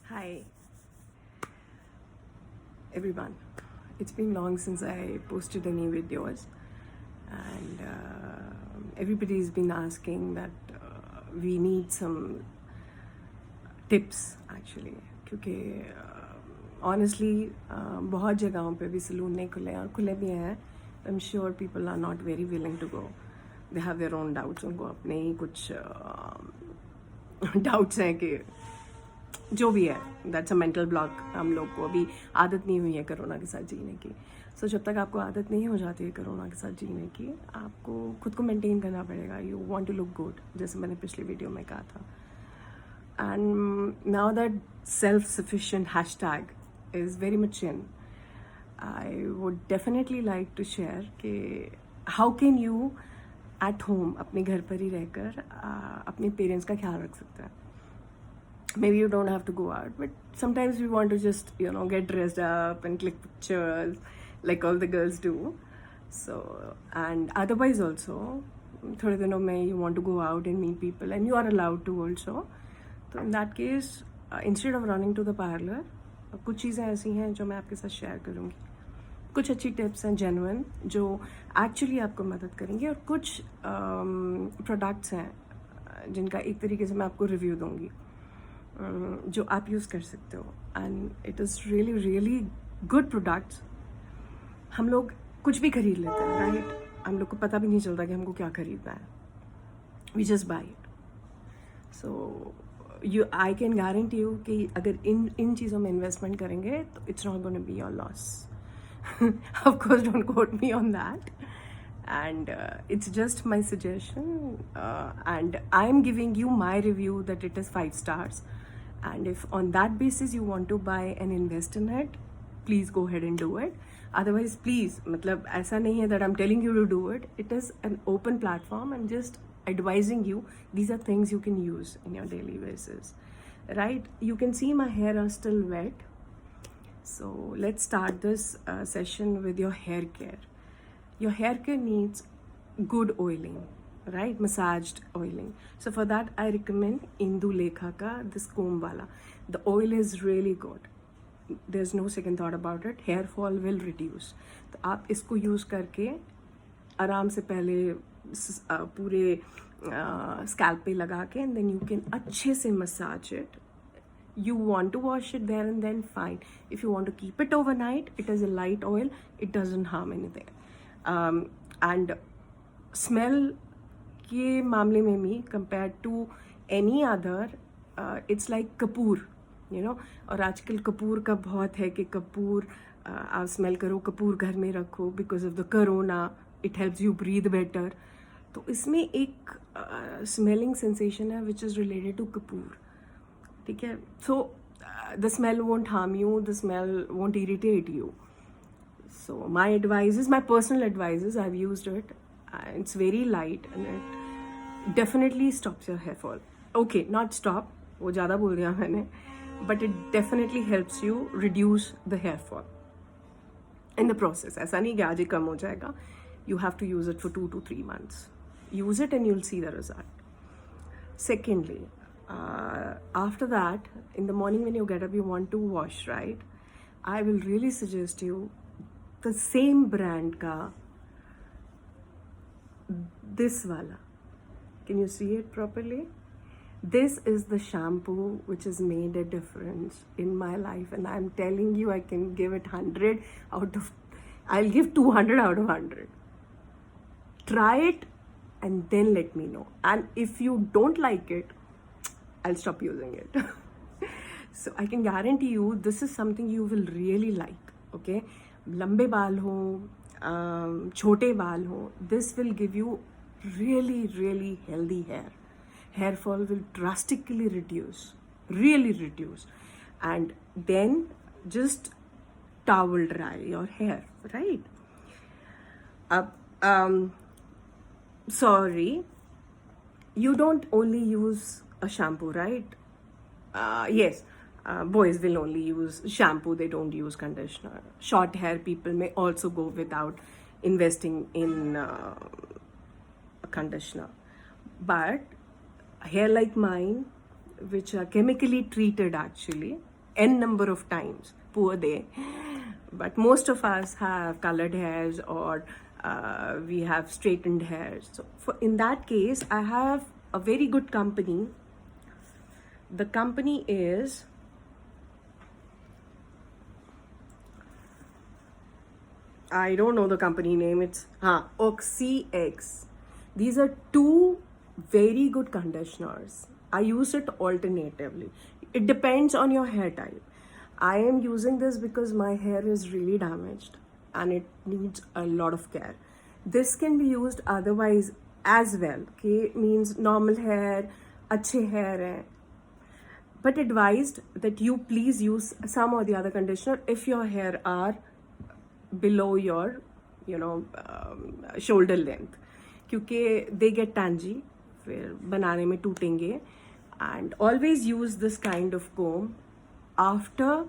Hi, everyone. It's been long since I posted any videos, and everybody's been asking that we need some tips actually. क्योंकि honestly बहुत जगहों पे भी salon नहीं खुले और खुले भी हैं. I'm sure people are not very willing to go. They have their own doubts. उनको अपने ही कुछ डाउट्स हैं कि जो भी है दैट्स अ मेंटल ब्लॉक. हम लोग को अभी आदत नहीं हुई है कोरोना के साथ जीने की. सो जब तक आपको आदत नहीं हो जाती है कोरोना के साथ जीने की, आपको खुद को मेंटेन करना पड़ेगा. You want to look good, जैसे मैंने पिछली वीडियो में कहा था. And now that self sufficient hashtag is very much in, I would definitely like to share कि how can you at home अपने घर पर ही रहकर अपने पेरेंट्स का ख्याल रख सकते हैं. Maybe you don't have to go out, but sometimes we want to just, get dressed up and click pictures like all the girls do. So, and otherwise also, थोड़े दिनों में you want to go out and meet people, and you are allowed to also. So in that case, instead of running to the parlor, कुछ चीज़ें ऐसी हैं जो मैं आपके साथ शेयर करूँगी. कुछ अच्छी टिप्स हैं जेन्युइन जो एक्चुअली आपको मदद करेंगे, और कुछ प्रोडक्ट्स हैं जिनका एक तरीके से मैं आपको रिव्यू दूँगी जो आप यूज़ कर सकते हो. And it is really really good products. हम लोग कुछ भी खरीद लेते हैं, राइट? हम लोग को पता भी नहीं चलता कि हमको क्या खरीदना है. We just buy it. So I can guarantee you कि अगर इन चीज़ों में इन्वेस्टमेंट करेंगे तो it's not gonna be your loss. Of course don't quote me on that. And it's just my suggestion, and I am giving you my review that it is 5 stars, and if on that basis you want to buy and invest in it, please go ahead and do it. Otherwise, please, मतलब ऐसा नहीं है that I'm telling you to do it. It is an open platform. I'm just advising you. These are things you can use in your daily basis, right? You can see my hair are still wet, so let's start this session with your hair care. Your hair care needs good oiling, right? Massaged oiling. So for that I recommend Indulekha ka this comb wala. The oil is really good. There's no second thought about it. Hair fall will reduce. तो आप इसको use करके आराम से पहले पूरे scalp पे लगा के, and then you can अच्छे से massage it. You want to wash it there and then, fine. If you want to keep it overnight, it is a light oil. It doesn't harm anything. And smell के मामले में भी compared to any other, it's like Kapoor, और आजकल कपूर का बहुत है कि कपूर आप स्मेल करो, कपूर घर में रखो because of the corona, it helps you breathe better. तो इसमें एक smelling sensation है which is related to Kapoor, ठीक है? So the smell won't harm you, the smell won't irritate you. So my advice is, my personal advice is, I've used it. It's very light and it definitely stops your hair fall. Okay, not stop, वो ज़्यादा बोल दिया मैंने, but it definitely helps you reduce the hair fall in the process. ऐसा नहीं कि आज ही कम हो जाएगा. You have to use it for 2 to 3 months. Use it and you'll see the result. Secondly, after that, in the morning when you get up, you want to wash, right? I will really suggest you the same brand का this वाला. Can you see it properly? This is the shampoo which has made a difference in my life, and I'm telling you, I can give it 100 out of, I'll give 200 out of 100. Try it and then let me know. And if you don't like it, I'll stop using it. So I can guarantee you this is something you will really like, okay? लंबे बाल हो, छोटे बाल हो, this will give you really really healthy hair. Hair fall will drastically reduce, really reduce. And then just towel dry your hair, right? Sorry, you don't only use a shampoo, right? Yes. Boys will only use shampoo, they don't use conditioner. Short hair people may also go without investing in a conditioner. But hair like mine, which are chemically treated actually, n number of times. Poor they. But most of us have colored hairs, or we have straightened hairs. So in that case, I have a very good company. The company is I don't know the company name. It's OxyX. These are two very good conditioners. I use it alternatively. It depends on your hair type. I am using this because my hair is really damaged and it needs a lot of care. This can be used otherwise as well. Okay, means normal hair, अच्छे hair hai. But advised that you please use some or the other conditioner if your hair are below your shoulder length, क्योंकि they get tangy, फिर बनाने में टूटेंगे. And always use this kind of comb after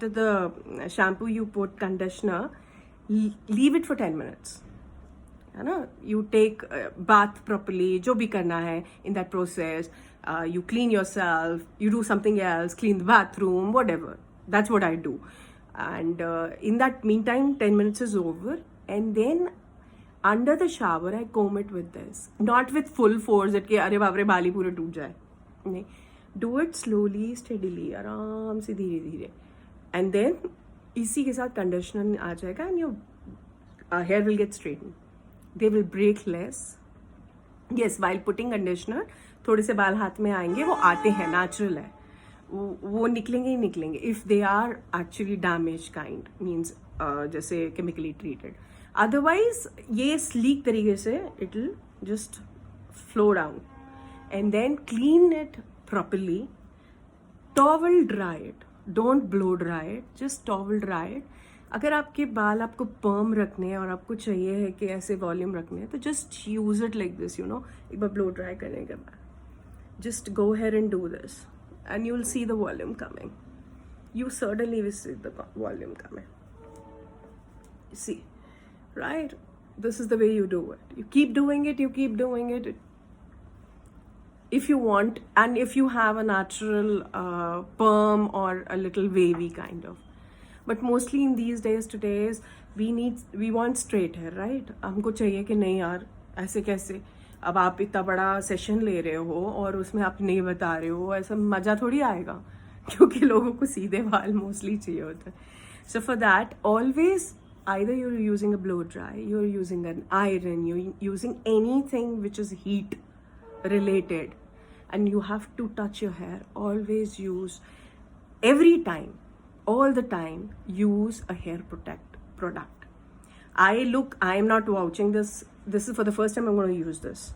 the shampoo you put conditioner, leave it for 10 minutes. है ना, you take bath properly, जो भी करना है in that process, you clean yourself, you do something else, clean the bathroom, whatever. That's what I do. And in that meantime, 10 minutes is over, and then under the shower I comb it with this, not with full force that अरे बाप रे बाली पूरे टूट जाए. नहीं, do it slowly, steadily, आराम से धीरे धीरे, and then इसी के साथ कंडीशनर आ जाएगा, and your hair will get straightened. They will break less. Yes, while putting conditioner थोड़े से बाल हाथ में आएंगे, वो आते हैं, natural है, वो निकलेंगे ही निकलेंगे. If they are actually damaged kind, means जैसे chemically treated. Otherwise ये sleek तरीके से it will just flow down, and then clean it properly. Towel dry it, don't blow dry it, just towel dry it. अगर आपके बाल आपको पर्म रखने हैं और आपको चाहिए है कि ऐसे वॉल्यूम रखने हैं, तो just use it like this, एक बार ब्लो ड्राई करने के बाद just go here and do this, and you'll see the volume coming. You certainly will see the volume coming. See, right? This is the way you do it. You keep doing it, you keep doing it. If you want, and if you have a natural perm or a little wavy kind of. But mostly in these days, today's, we want straight hair, right? हमको चाहिए कि नहीं यार, ऐसे कैसे, अब आप इतना बड़ा सेशन ले रहे हो और उसमें आप नहीं बता रहे हो, ऐसा मज़ा थोड़ी आएगा, क्योंकि लोगों को सीधे बाल मोस्टली चाहिए होता है. So for that, always either you're using a blow dry, you're using an iron, you're using anything which is heat related, and you have to touch your hair. Always use, every time, all the time, use a hair product. I am not vouching this. This is for the first time I'm going to use this.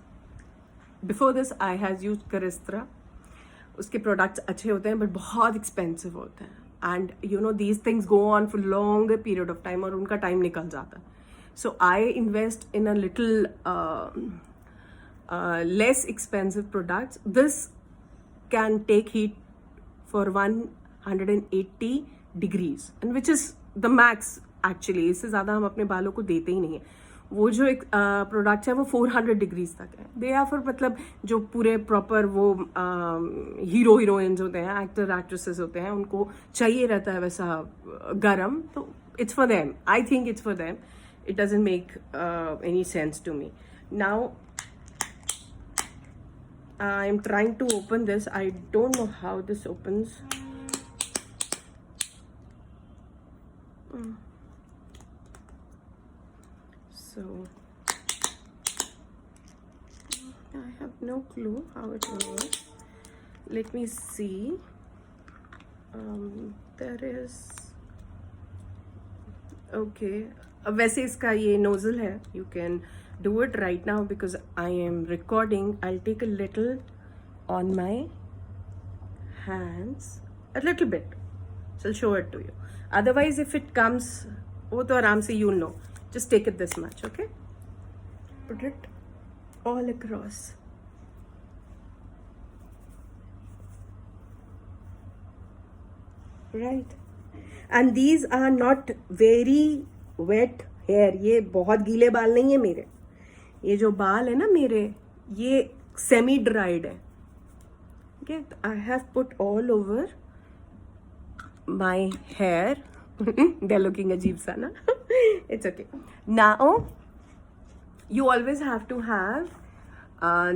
Before this, I has used Carestra. उसके products अच्छे होते हैं, but बहुत expensive होते हैं. And these things go on for longer period of time, और उनका time निकल जाता है. So I invest in a little less expensive products. This can take heat for 180 degrees, and which is the max actually. इससे ज़्यादा हम अपने बालों को देते ही नहीं हैं. वो जो एक प्रोडक्ट है वो 400 डिग्रीज तक है. दे आर फॉर, मतलब जो पूरे प्रॉपर वो हीरो हीरोइंस होते हैं, एक्टर एक्ट्रेसेस होते हैं, उनको चाहिए रहता है वैसा गरम. तो it's for them. I think it's for them. It doesn't make any sense to me. Now I am trying to open this. I don't know how this opens. So I have no clue how it works. Let me see. There is, okay. वैसे इसका ये nozzle है. You can do it right now because I am recording. I'll take a little on my hands, a little bit. So I'll show it to you. Otherwise, if it comes, वो तो आराम से you'll know. Just take it this much, okay? Put it all across. Right. And these are not very wet hair. ये बहुत गीले बाल नहीं है मेरे. ये जो बाल है ना मेरे, ये semi dried है. Okay, I have put all over my hair. They're looking ajeeb sa na. It's okay. Now you always have to have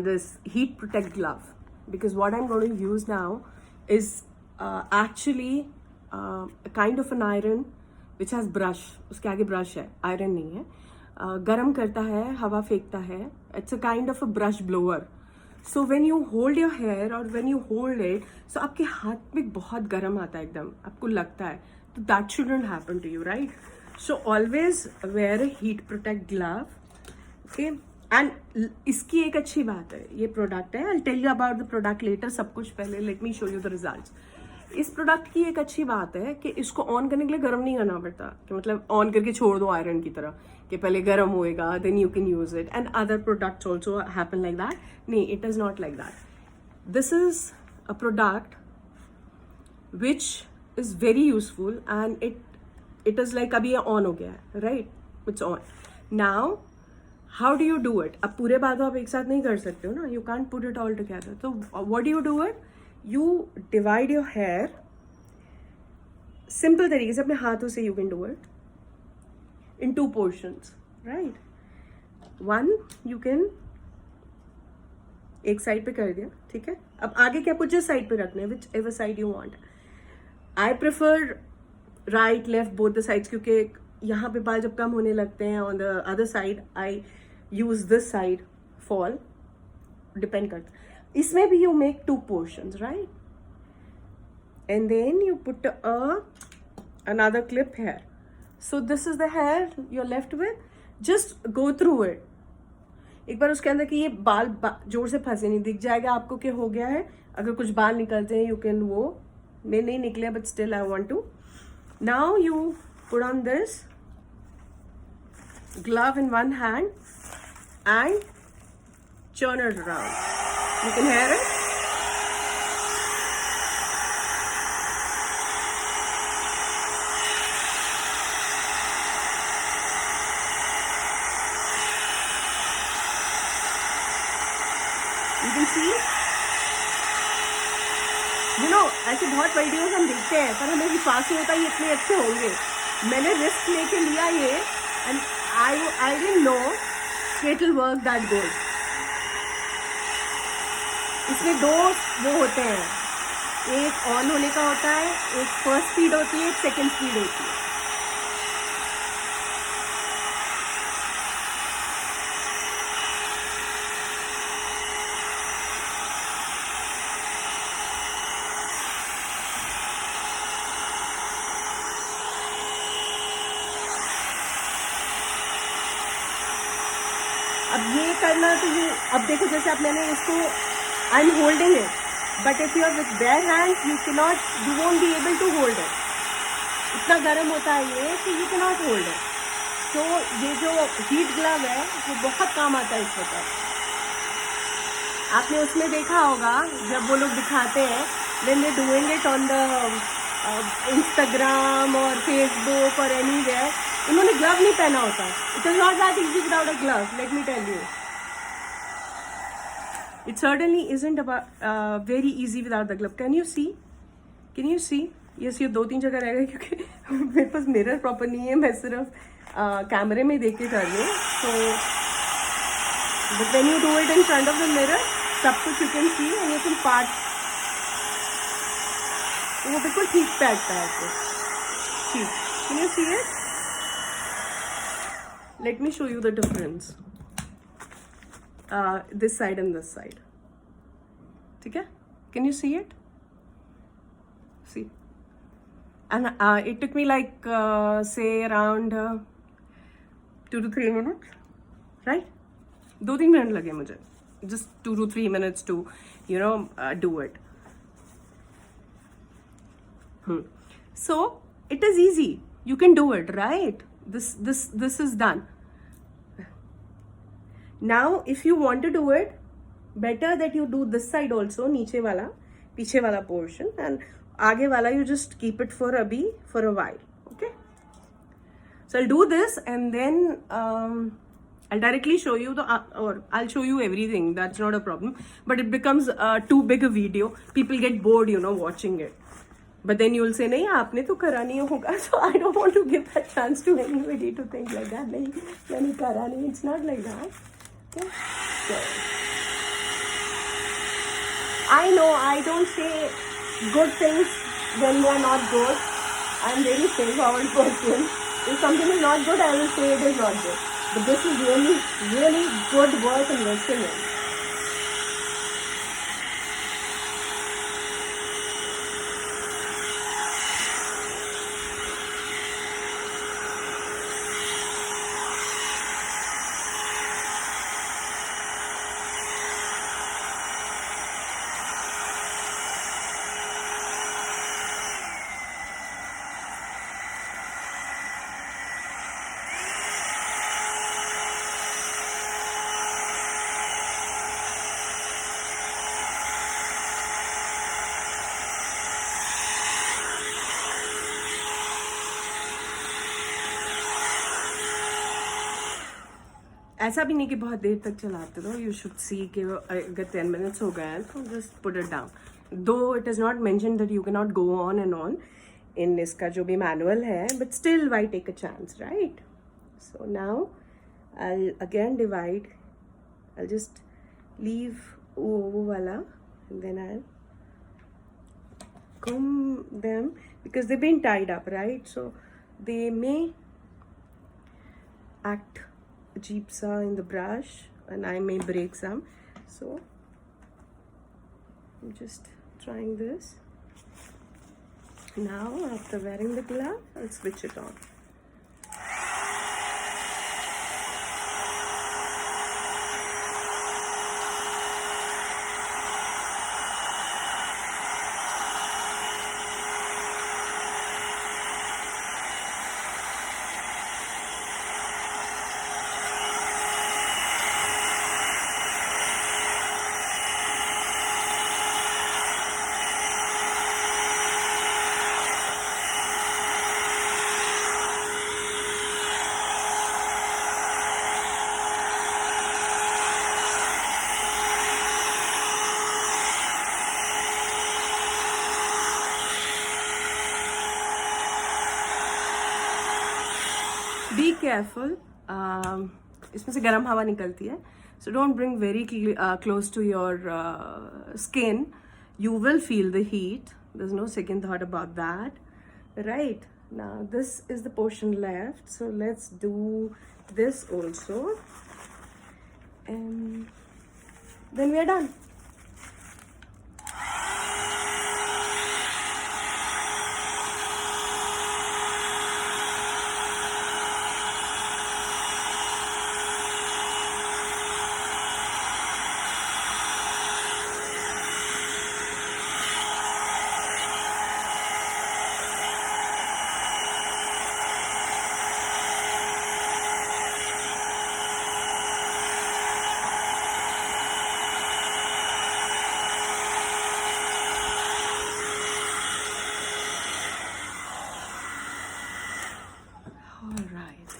this heat protect glove, because what I'm going to use now is actually a kind of an iron which has brush. उसके आगे brush है, iron नहीं है. गर्म करता है, हवा फेंकता है. It's a kind of a brush blower. So when you hold your hair or when you hold it, so आपके हाथ में बहुत गर्म आता है एकदम, आपको लगता है. तो that shouldn't happen to you, right? So always wear a heat protect glove. Okay, and इसकी एक अच्छी बात है, ये प्रोडक्ट है. I'll tell you about the product later. सब कुछ पहले let me show you the results. इस प्रोडक्ट की एक अच्छी बात है कि इसको ऑन करने के लिए गर्म नहीं करना पड़ता, कि मतलब ऑन करके छोड़ दो आयरन की तरह कि पहले गर्म होएगा then you can use it. And other products also happen like that. नहीं, it is not like that. This is a product which is very useful and it is like अभी ये ऑन हो गया है, right? It's on now. How do you do it? अब पूरे बातों आप एक साथ नहीं कर सकते हो ना, you can't put it all together. तो what do you do it? You divide your hair simple तरीके से, अपने हाथों से you can do it in 2 portions, right? One you can एक साइड पे कर दिया, ठीक है. अब आगे क्या कुछ साइड पे रखना है, which ever side you want. I prefer right left both the sides, क्योंकि यहाँ पे बाल जब कम होने लगते हैं on the other side I use this side fall, depend करता. इसमें भी you make 2 portions, right? And then you put another clip here. So this is the hair you're left with. Just go through it. एक बार उसके अंदर कि ये बाल जोर से फंसे नहीं, दिख जाएगा आपको कि हो गया है. अगर कुछ बाल निकलते हैं you can वो नहीं निकले, but still I want to. Now you put on this glove in one hand and churn it around. You can hear it. You can see. You know, ऐसे बहुत वीडियोस हम देखते हैं पर हमें विश्वास नहीं होता ये इतने अच्छे होंगे. मैंने रिस्क लेके लिया ये and I didn't know it will work that good. इसमें 2 वो होते हैं, एक ऑन होने का होता है, एक फर्स्ट स्पीड होती है, एक सेकंड स्पीड होती है. अब ये करना तो ये, अब देखो जैसे अब मैंने इसको I'm holding it, but if you are with bare hands, you won't be able to hold it. इतना गर्म होता है ये कि you cannot hold it. तो ये जो heat glove है वो बहुत काम आता है इस वक्त. आपने उसमें देखा होगा जब वो लोग दिखाते हैं when they're doing it on the Instagram or Facebook or anywhere, उन्होंने glove नहीं पहना होता. It is not that easy without a glove, let me tell you. It certainly isn't about very easy without the glove. Can you see? Can you see? Yes, ये 2-3 जगह रह गए क्योंकि मेरे पास मिरर प्रॉपर नहीं है, मैं सिर्फ कैमरे में देख के कर रही हूँ. So, but when you do it in front of the mirror, सब कुछ you can see and you can part. तो वो बिल्कुल ठीक बैठता है आपको. ठीक. Can you see it? Let me show you the difference. This side and this side. ठीक है? Can you see it? See. And it took me like say around 2 to 3 minutes, right? 2-3 minute लगे मुझे. Just 2 to 3 minutes to do it. So it is easy. You can do it, right? This is done. Now if you want to do it, better that you do this side also, नीचे वाला, पीछे वाला portion, and आगे वाला you just keep it for a while. Okay, so I'll do this and then I'll directly show you or I'll show you everything. That's not a problem. But it becomes too big a video. People get bored, watching it. But then you'll say, nahi, aapne to kara nahi hoga. So I don't want to give that chance to anybody to think like that. Nahi kara nahi. It's not like that. Okay? So, I know I don't say good things when they are not good. I'm very straightforward person. If something is not good, I will say it is not good. But this is really, really good worth investing in. ऐसा भी नहीं कि बहुत देर तक चलाते रहो. You should see कि अगर 10 minutes हो गए हैं तो just put it down. Though it is not mention that you can not go on and on in इसका जो भी मैनुअल है, but still why take a chance, right? So now I again divide. I just leave वो वाला and then I comb them because they've been tied up, right? So they may act ajeeb sa in the brush and I may break some. So I'm just trying this. Now after wearing the glove, I'll switch it on. Be careful. इसमें से गर्म हवा निकलती है. So don't bring very close to your skin. You will feel the heat. There's no second thought about that. Right. Now this is the portion left. So let's do this also. And then we are done.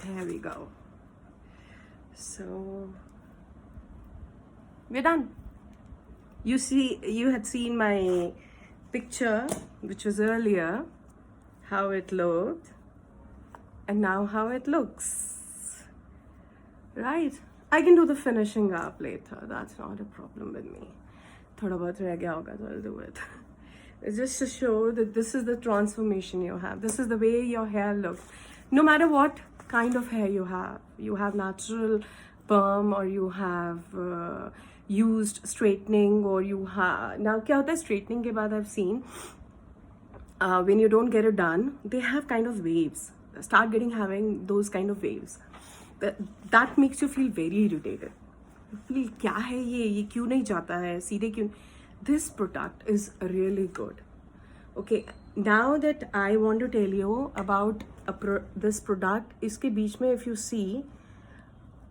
There we go. So we're done. You had seen my picture, which was earlier, how it looked, and now how it looks. Right? I can do the finishing up later. That's not a problem with me. Thoda bahut reh gaya hoga, so I'll do it. It's just to show that this is the transformation you have. This is the way your hair looks. No matter what kind of hair you have natural perm or you have used straightening or you have. Now क्या होता है straightening के बाद I've seen when you don't get it done, they have kind of waves. Start having those kind of waves. That makes you feel very irritated. Feel क्या है ये क्यों नहीं जाता है सीधे क्यों? This product is really good. Okay, now that I want to tell you about this product, इसके बीच में if you see,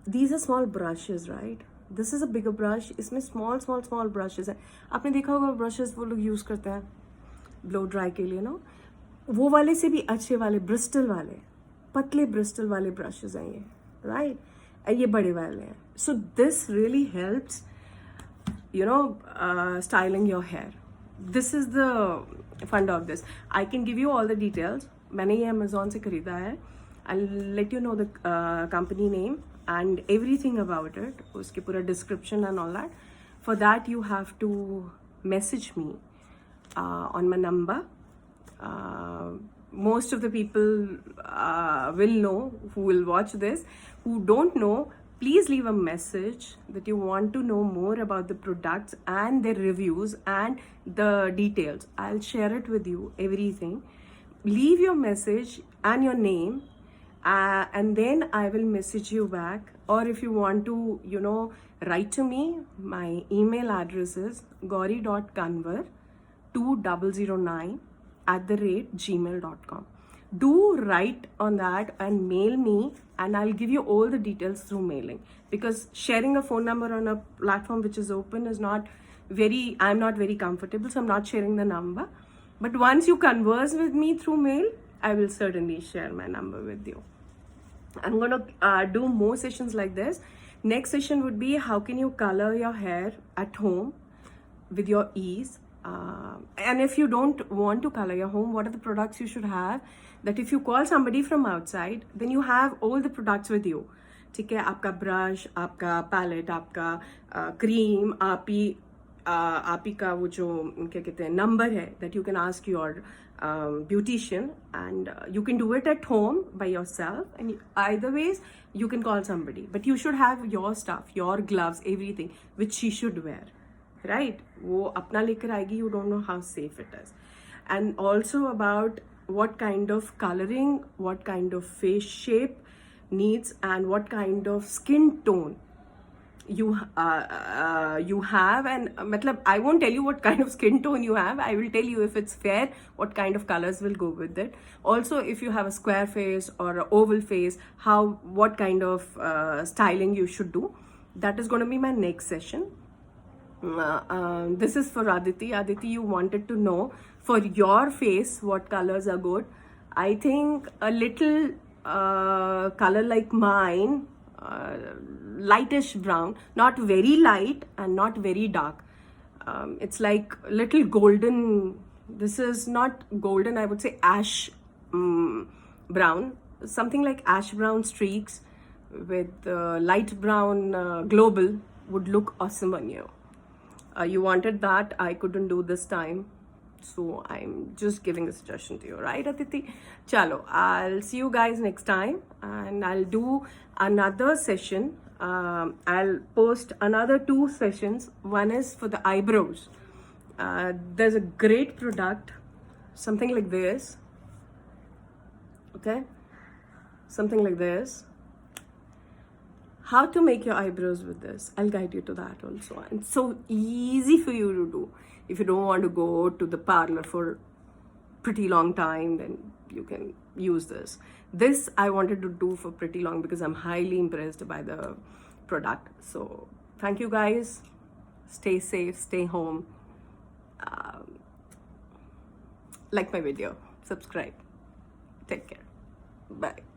these are small brushes, right? This is a bigger brush. इसमें small brushes हैं. आपने देखा होगा brushes वो लोग use करते हैं blow dry के लिए, no? वो वाले से भी अच्छे वाले Bristol वाले, पतले Bristol वाले brushes हैं ये, right? ये बड़े वाले हैं. So this really helps, styling your hair. This is the fun of this. I can give you all the details. मैंने ये Amazon से खरीदा है. I'll let you know the company name and everything about it. उसके पूरा description and all that. For that you have to message me on my number. Most of the people will know, who will watch this. Who don't know, please leave a message that you want to know more about the products and their reviews and the details. I'll share it with you, everything. Leave your message and your name, and then I will message you back. Or if you want to, write to me, my email address is gauri.kanwar2009@gmail.com. Do write on that and mail me, and I'll give you all the details through mailing, because sharing a phone number on a platform which is open is I'm not very comfortable, so I'm not sharing the number. But once you converse with me through mail, I will certainly share my number with you. I'm going to do more sessions like this. Next session would be how can you color your hair at home with your ease. And if you don't want to color your home, what are the products you should have, that if you call somebody from outside, then you have all the products with you. ठीक है, आपका brush, आपका palette, आपका cream, आपी का वो जो क्या कहते हैं नंबर है, that you can ask your beautician, and you can do it at home by yourself, and either ways you can call somebody, but you should have your stuff, your gloves, everything which she should wear, right? वो अपना लेकर आएगी, you don't know how safe it is. And also about what kind of coloring, what kind of face shape needs, and what kind of skin tone you have. And matlab, I won't tell you what kind of skin tone you have. I will tell you if it's fair, what kind of colors will go with it. Also, if you have a square face or an oval face, what kind of styling you should do. That is going to be my next session. This is for Aditi. Aditi, you wanted to know for your face what colors are good. I think a little color like mine, lightish brown, not very light and not very dark. It's like little golden. This is not golden, I would say ash brown, something like ash brown streaks with light brown global would look awesome on you. You wanted that, I couldn't do this time, so I'm just giving a suggestion to you, right, Aditi? Chalo, I'll see you guys next time, and I'll do another session. I'll post another 2 sessions. One is for the eyebrows. There's a great product, something like this. Okay, something like this. How to make your eyebrows with this, I'll guide you to that also. And it's so easy for you to do. If you don't want to go to the parlor for pretty long time, then you can use this. This I wanted to do for pretty long because I'm highly impressed by the product. So thank you guys. Stay safe, stay home. Like my video, subscribe. Take care. Bye.